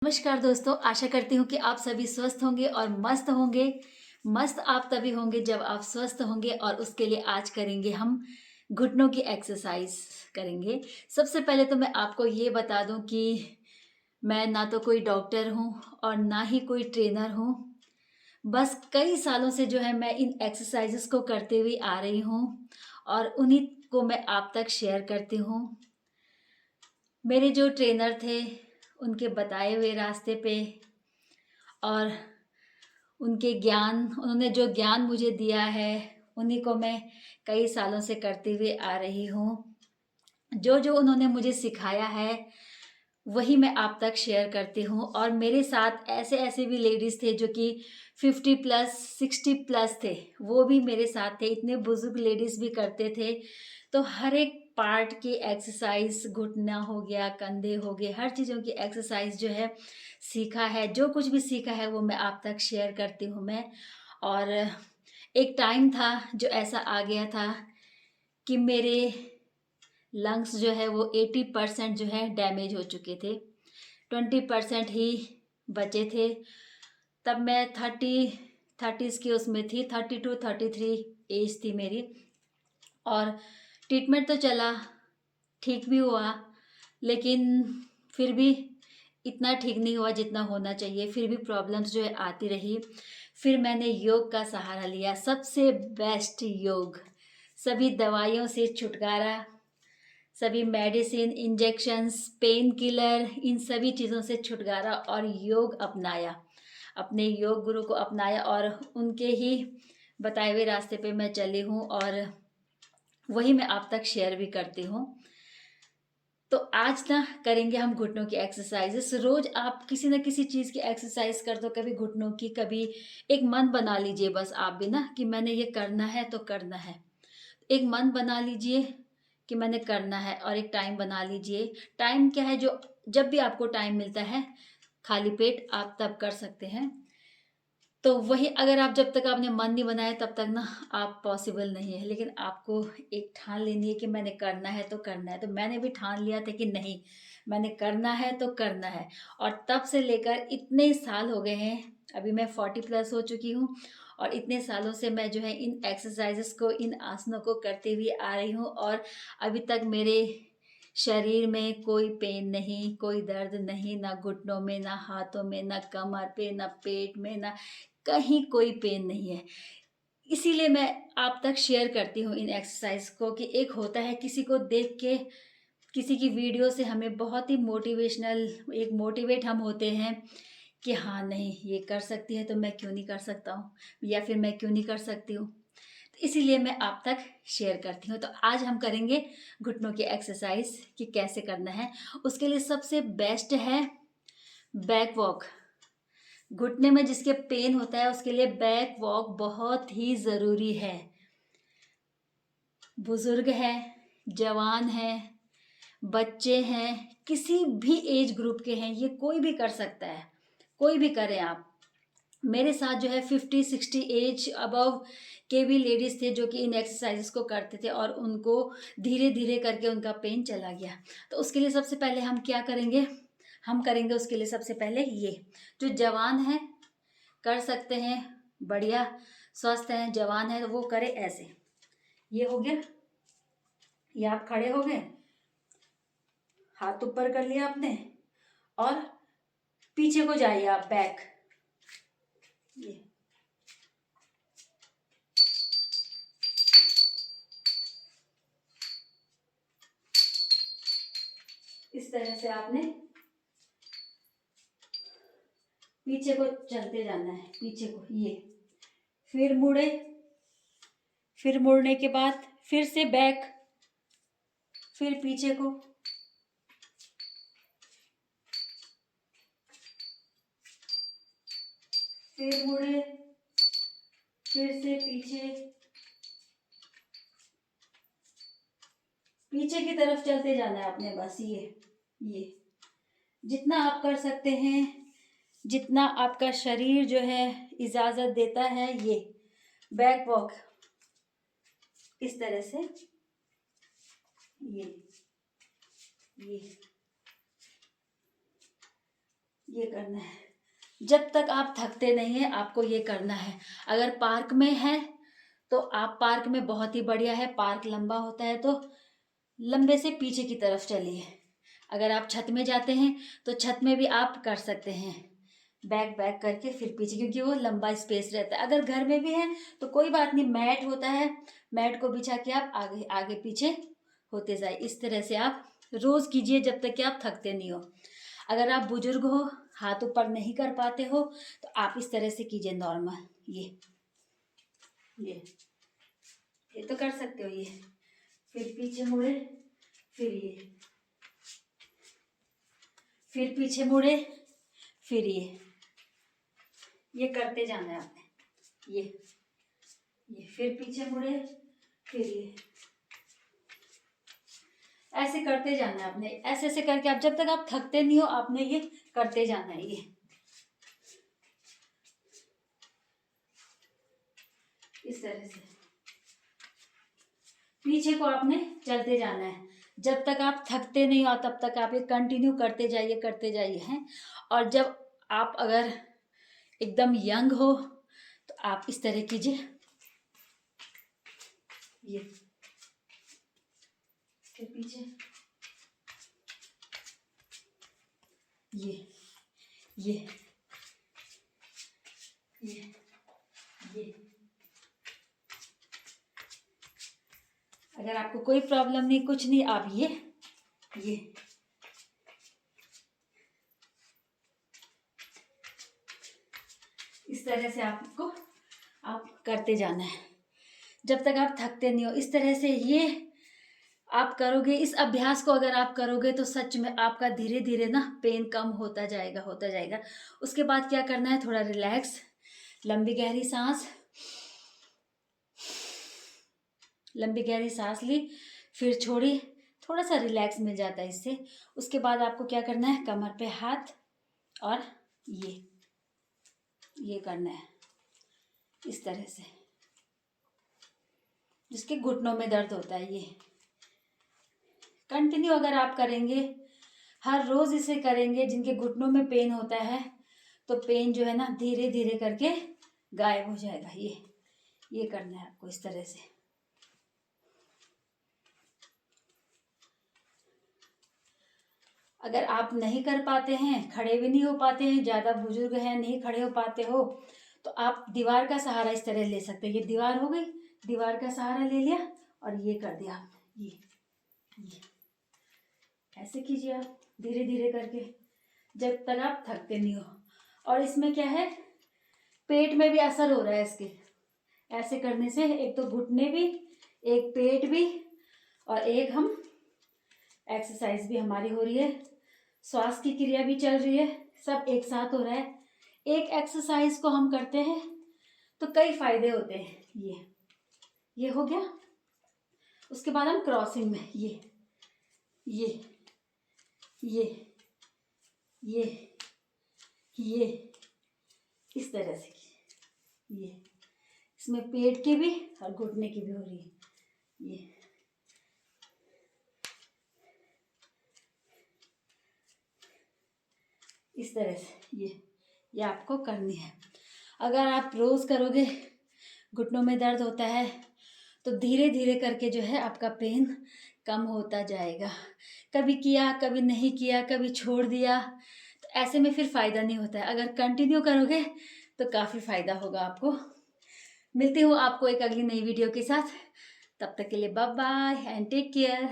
नमस्कार दोस्तों, आशा करती हूँ कि आप सभी स्वस्थ होंगे और मस्त होंगे। मस्त आप तभी होंगे जब आप स्वस्थ होंगे और उसके लिए आज करेंगे हम घुटनों की एक्सरसाइज करेंगे। सबसे पहले तो मैं आपको ये बता दूँ कि मैं ना तो कोई डॉक्टर हूँ और ना ही कोई ट्रेनर हूँ। बस कई सालों से जो है मैं इन एक्सरसाइज़ेज़ को करते हुए आ रही हूँ और उन्हीं को मैं आप तक शेयर करती हूँ। मेरे जो ट्रेनर थे, उनके बताए हुए रास्ते पे और उन्होंने जो ज्ञान मुझे दिया है, उन्हीं को मैं कई सालों से करते हुए आ रही हूँ। जो उन्होंने मुझे सिखाया है, वही मैं आप तक शेयर करती हूँ और मेरे साथ ऐसे-ऐसे भी लेडीज़ थे जो कि 50 प्लस, 60 प्लस थे, वो भी मेरे साथ थे। इतने बुज़ुर्ग लेडीज़ भी करते थे। तो हर एक पार्ट की एक्सरसाइज़, घुटना हो गया, कंधे हो गए, हर चीज़ों की एक्सरसाइज़ जो है सीखा है। जो कुछ भी सीखा है वो मैं आप तक शेयर करती हूँ मैं। और एक टाइम था जो ऐसा आ गया था कि मेरे लंग्स जो है वो 80% जो है डैमेज हो चुके थे। 20% ही बचे थे। तब मैं 30s की उसमें थी, 32-33 एज थी मेरी। और ट्रीटमेंट तो चला, ठीक भी हुआ, लेकिन फिर भी इतना ठीक नहीं हुआ जितना होना चाहिए। फिर भी प्रॉब्लम्स जो है आती रही। फिर मैंने योग का सहारा लिया, सबसे बेस्ट योग। सभी दवाइयों से छुटकारा, सभी मेडिसिन, इंजेक्शंस, पेन किलर, इन सभी चीज़ों से छुटकारा और योग अपनाया। अपने योग गुरु को अपनाया और उनके ही बताए हुए रास्ते पे मैं चली हूँ और वही मैं आप तक शेयर भी करती हूँ। तो आज ना करेंगे हम घुटनों की एक्सरसाइजेस। रोज आप किसी ना किसी चीज़ की एक्सरसाइज कर दो, कभी घुटनों की, कभी एक मन बना लीजिए बस आप भी ना कि मैंने ये करना है तो करना है। एक मन बना लीजिए कि मैंने करना है और एक टाइम बना लीजिए। टाइम क्या है, जो जब भी आपको टाइम मिलता है खाली पेट आप तब कर सकते हैं। तो वही अगर आप जब तक आपने मन नहीं बनाया तब तक ना आप पॉसिबल नहीं है। लेकिन आपको एक ठान लेनी है कि मैंने करना है तो करना है। तो मैंने भी ठान लिया था कि नहीं, मैंने करना है तो करना है। और तब से लेकर इतने साल हो गए हैं, अभी मैं 40 प्लस हो चुकी हूँ और इतने सालों से मैं जो है इन एक्सरसाइजेस को, इन आसनों को करते हुए आ रही हूँ और अभी तक मेरे शरीर में कोई पेन नहीं, कोई दर्द नहीं, ना घुटनों में, ना हाथों में, ना कमर पे, ना पेट में, ना कहीं कोई पेन नहीं है। इसीलिए मैं आप तक शेयर करती हूँ इन एक्सरसाइज को कि एक होता है किसी को देख के, किसी की वीडियो से हमें बहुत ही मोटिवेशनल, एक मोटिवेट हम होते हैं कि हाँ, नहीं ये कर सकती है तो मैं क्यों नहीं कर सकता हूँ, या फिर मैं क्यों नहीं कर सकती हूँ। तो इसीलिए मैं आप तक शेयर करती हूँ। तो आज हम करेंगे घुटनों की एक्सरसाइज कि कैसे करना है। उसके लिए सबसे बेस्ट है बैक वॉक। घुटने में जिसके पेन होता है उसके लिए बैक वॉक बहुत ही ज़रूरी है। बुजुर्ग है, जवान है, बच्चे हैं, किसी भी एज ग्रुप के हैं, ये कोई भी कर सकता है, कोई भी करें आप। मेरे साथ जो है 50-60 एज अबव के भी लेडीज थे जो कि इन एक्सरसाइजेस को करते थे और उनको धीरे धीरे करके उनका पेन चला गया। तो उसके लिए सबसे पहले हम क्या करेंगे, हम करेंगे उसके लिए सबसे पहले ये, जो जवान है कर सकते हैं, बढ़िया स्वस्थ हैं, जवान है, तो वो करे ऐसे। ये हो गया, ये आप खड़े हो गए, हाथ ऊपर कर लिया आपने और पीछे को जाइए आप, बैक। ये इस तरह से आपने पीछे को चलते जाना है, पीछे को, ये फिर मुड़े, फिर मुड़ने के बाद फिर से बैक, फिर पीछे को, फिर मुड़े, फिर से पीछे, पीछे की तरफ चलते जाना है आपने बस। ये जितना आप कर सकते हैं, जितना आपका शरीर जो है इजाजत देता है, ये बैक वॉक इस तरह से, ये ये ये करना है। जब तक आप थकते नहीं हैं आपको ये करना है। अगर पार्क में है तो आप पार्क में बहुत ही बढ़िया है, पार्क लंबा होता है तो लंबे से पीछे की तरफ चलिए। अगर आप छत में जाते हैं तो छत में भी आप कर सकते हैं, बैक बैक करके फिर पीछे, क्योंकि वो लंबा स्पेस रहता है। अगर घर में भी है तो कोई बात नहीं, मैट होता है, मैट को बिछा के आप आगे आगे पीछे होते जाए। इस तरह से आप रोज कीजिए जब तक कि आप थकते नहीं हो। अगर आप बुजुर्ग हो, हाथ ऊपर नहीं कर पाते हो, तो आप इस तरह से कीजिए नॉर्मल। ये तो कर सकते हो। ये फिर पीछे मुड़े, फिर फिर पीछे मुड़े, फिर ये करते जाना है आपने। ये फिर पीछे मुड़े, फिर ऐसे करते जाना है आपने। ऐसे ऐसे करके आप जब तक आप थकते नहीं हो आपने ये करते जाना है। ये इस तरह से पीछे को आपने चलते जाना है। जब तक आप थकते नहीं हो तब तक आप ये कंटिन्यू करते जाइए हैं। और जब आप अगर एकदम यंग हो तो आप इस तरह कीजिए। ये फिर पीछे, ये ये ये अगर आपको कोई प्रॉब्लम नहीं, कुछ नहीं, आप ये इस तरह से आपको आप करते जाना है जब तक आप थकते नहीं हो। इस तरह से ये आप करोगे, इस अभ्यास को अगर आप करोगे तो सच में आपका धीरे धीरे ना पेन कम होता जाएगा। उसके बाद क्या करना है, थोड़ा रिलैक्स, लंबी गहरी सांस ली, फिर छोड़ी, थोड़ा सा रिलैक्स मिल जाता है इससे। उसके बाद आपको क्या करना है, कमर पे हाथ और ये करना है इस तरह से, जिसके घुटनों में दर्द होता है। ये कंटिन्यू अगर आप करेंगे, हर रोज इसे करेंगे, जिनके घुटनों में पेन होता है तो पेन जो है ना धीरे धीरे करके गायब हो जाएगा। ये करना है आपको इस तरह से। अगर आप नहीं कर पाते हैं, खड़े भी नहीं हो पाते हैं, ज्यादा बुजुर्ग हैं नहीं खड़े हो पाते हो, तो आप दीवार का सहारा इस तरह ले सकते हैं। ये दीवार हो गई, दीवार का सहारा ले लिया और ये कर दिया आपने। ये ऐसे कीजिए आप धीरे धीरे करके जब तक आप थकते नहीं हो। और इसमें क्या है, पेट में भी असर हो रहा है इसके। ऐसे करने से एक तो घुटने भी, एक पेट भी, और एक हम एक्सरसाइज भी हमारी हो रही है, श्वास की क्रिया भी चल रही है, सब एक साथ हो रहा है। एक एक्सरसाइज को हम करते हैं तो कई फायदे होते हैं। ये हो गया। उसके बाद हम क्रॉसिंग में ये इस तरह से इसमें पेट की भी और घुटने की भी हो रही है। इस तरह से ये आपको करनी है। अगर आप रोज करोगे, घुटनों में दर्द होता है तो धीरे धीरे करके जो है आपका पेन कम होता जाएगा। कभी किया, कभी नहीं किया, कभी छोड़ दिया, तो ऐसे में फिर फायदा नहीं होता है। अगर कंटिन्यू करोगे तो काफी फायदा होगा आपको। मिलती हूँ आपको एक अगली नई वीडियो के साथ। तब तक के लिए bye bye and take care.